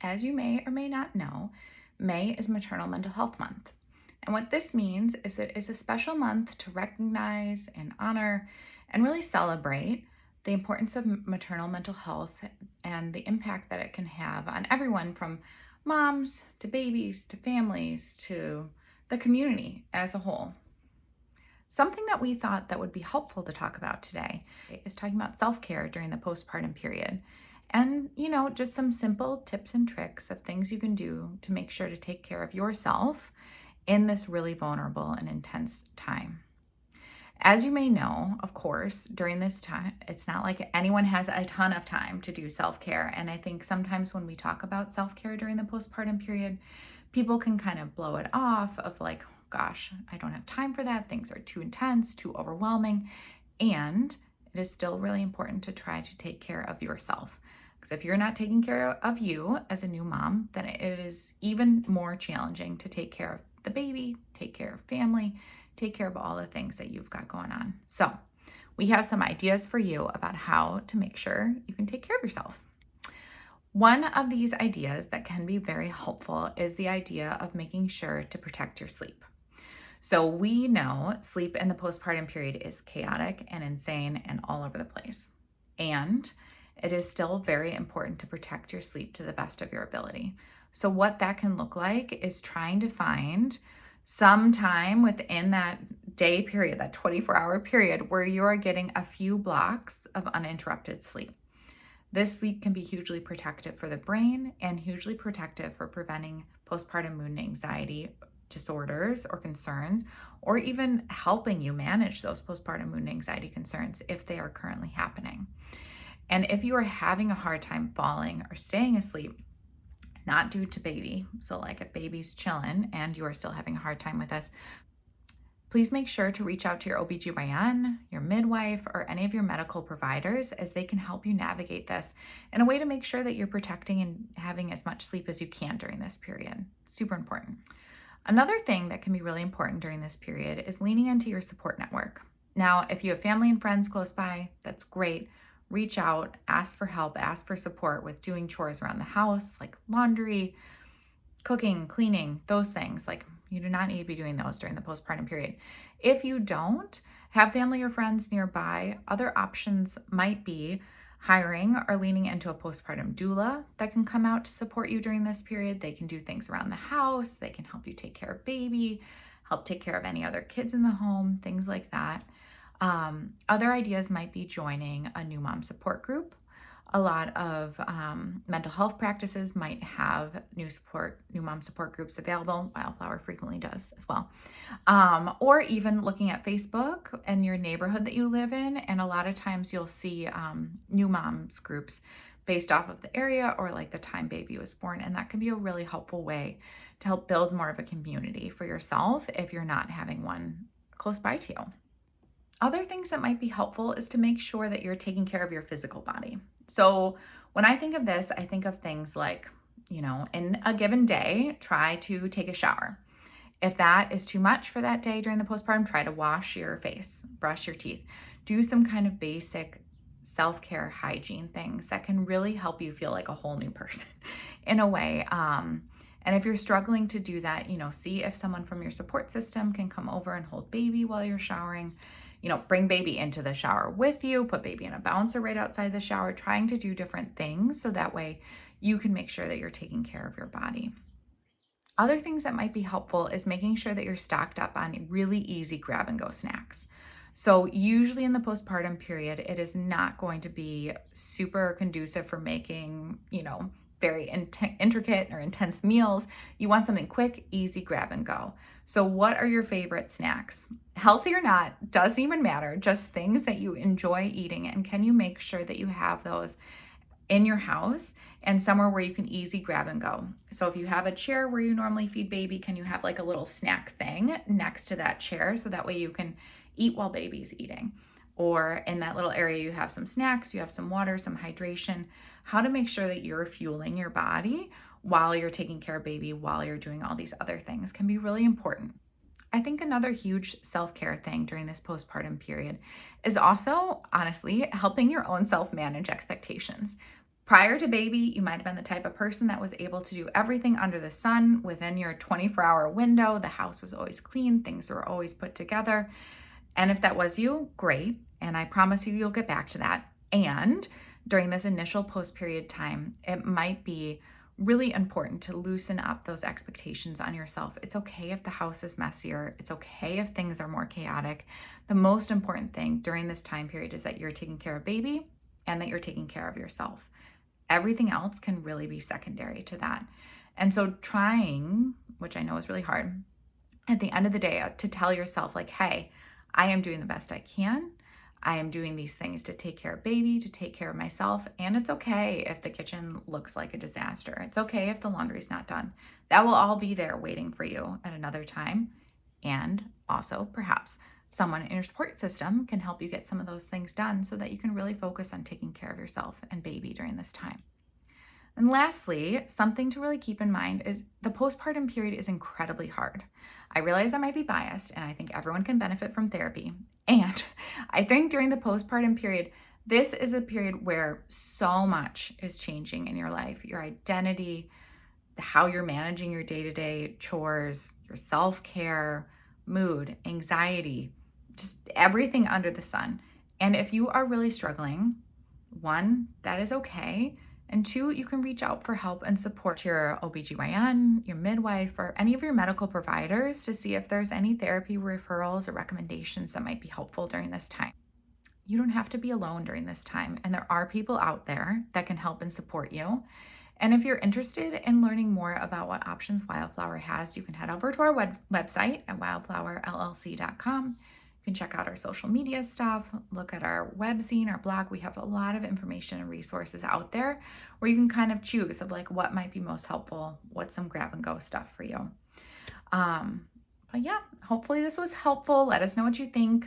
As you may or may not know, May is Maternal Mental Health Month. And what this means is that it's a special month to recognize and honor and really celebrate the importance of maternal mental health and the impact that it can have on everyone from moms to babies to families to the community as a whole. Something that we thought that would be helpful to talk about today is talking about self-care during the postpartum period. And, just some simple tips and tricks of things you can do to make sure to take care of yourself in this really vulnerable and intense time. As you may know, of course, during this time, it's not like anyone has a ton of time to do self-care. And I think sometimes when we talk about self-care during the postpartum period, people can kind of blow it off of like, gosh, I don't have time for that. Things are too intense, too overwhelming. And it is still really important to try to take care of yourself. Because if you're not taking care of you as a new mom, then it is even more challenging to take care of the baby, take care of family, take care of all the things that you've got going on. So we have some ideas for you about how to make sure you can take care of yourself. One of these ideas that can be very helpful is the idea of making sure to protect your sleep. So we know sleep in the postpartum period is chaotic and insane and all over the place. And it is still very important to protect your sleep to the best of your ability. So what that can look like is trying to find some time within that day period, that 24-hour period, where you are getting a few blocks of uninterrupted sleep. This sleep can be hugely protective for the brain and hugely protective for preventing postpartum mood and anxiety disorders or concerns, or even helping you manage those postpartum mood and anxiety concerns if they are currently happening. And if you are having a hard time falling or staying asleep, not due to baby, so like a baby's chilling and you are still having a hard time with this, please make sure to reach out to your OBGYN, your midwife, or any of your medical providers as they can help you navigate this in a way to make sure that you're protecting and having as much sleep as you can during this period. Super important. Another thing that can be really important during this period is leaning into your support network. Now, if you have family and friends close by, that's great. Reach out, ask for help, ask for support with doing chores around the house, like laundry, cooking, cleaning, those things. Like, you do not need to be doing those during the postpartum period. If you don't have family or friends nearby, other options might be hiring or leaning into a postpartum doula that can come out to support you during this period. They can do things around the house. They can help you take care of baby, help take care of any other kids in the home, things like that. Other ideas might be joining a new mom support group. A lot of mental health practices might have new mom support groups available. Wildflower frequently does as well. Or even looking at Facebook and your neighborhood that you live in. And a lot of times you'll see new moms groups based off of the area or like the time baby was born. And that can be a really helpful way to help build more of a community for yourself if you're not having one close by to you. Other things that might be helpful is to make sure that you're taking care of your physical body. So when I think of this, I think of things like, in a given day, try to take a shower. If that is too much for that day during the postpartum, try to wash your face, brush your teeth, do some kind of basic self-care hygiene things that can really help you feel like a whole new person in a way. And if you're struggling to do that, see if someone from your support system can come over and hold baby while you're showering. Bring baby into the shower with you, put baby in a bouncer right outside the shower, trying to do different things so that way you can make sure that you're taking care of your body. Other things that might be helpful is making sure that you're stocked up on really easy grab and go snacks. So usually in the postpartum period, it is not going to be super conducive for making, very intricate or intense meals. You want something quick, easy, grab and go. So what are your favorite snacks? Healthy or not, doesn't even matter, just things that you enjoy eating. And can you make sure that you have those in your house and somewhere where you can easy grab and go? So if you have a chair where you normally feed baby, can you have like a little snack thing next to that chair so that way you can eat while baby's eating? Or in that little area, you have some snacks, you have some water, some hydration. How to make sure that you're fueling your body while you're taking care of baby, while you're doing all these other things can be really important. I think another huge self-care thing during this postpartum period is also, honestly, helping your own self manage expectations. Prior to baby, you might have been the type of person that was able to do everything under the sun within your 24-hour window. The house was always clean, things were always put together. And if that was you, great. And I promise you'll get back to that. And during this initial post-period time, it might be really important to loosen up those expectations on yourself. It's okay if the house is messier. It's okay if things are more chaotic. The most important thing during this time period is that you're taking care of baby and that you're taking care of yourself. Everything else can really be secondary to that. And so trying, which I know is really hard, at the end of the day to tell yourself like, hey, I am doing the best I can. I am doing these things to take care of baby, to take care of myself. And it's okay if the kitchen looks like a disaster. It's okay if the laundry's not done. That will all be there waiting for you at another time. And also perhaps someone in your support system can help you get some of those things done so that you can really focus on taking care of yourself and baby during this time. And lastly, something to really keep in mind is the postpartum period is incredibly hard. I realize I might be biased and I think everyone can benefit from therapy. And I think during the postpartum period, this is a period where so much is changing in your life, your identity, how you're managing your day-to-day chores, your self-care, mood, anxiety, just everything under the sun. And if you are really struggling, one, that is okay. And two, you can reach out for help and support to your OBGYN, your midwife, or any of your medical providers to see if there's any therapy referrals or recommendations that might be helpful during this time. You don't have to be alone during this time, and there are people out there that can help and support you. And if you're interested in learning more about what options Wildflower has, you can head over to our website at wildflowerllc.com. You can check out our social media stuff, look at our webzine, our blog. We have a lot of information and resources out there where you can kind of choose of like what might be most helpful, what's some grab and go stuff for you. But yeah, hopefully this was helpful. Let us know what you think.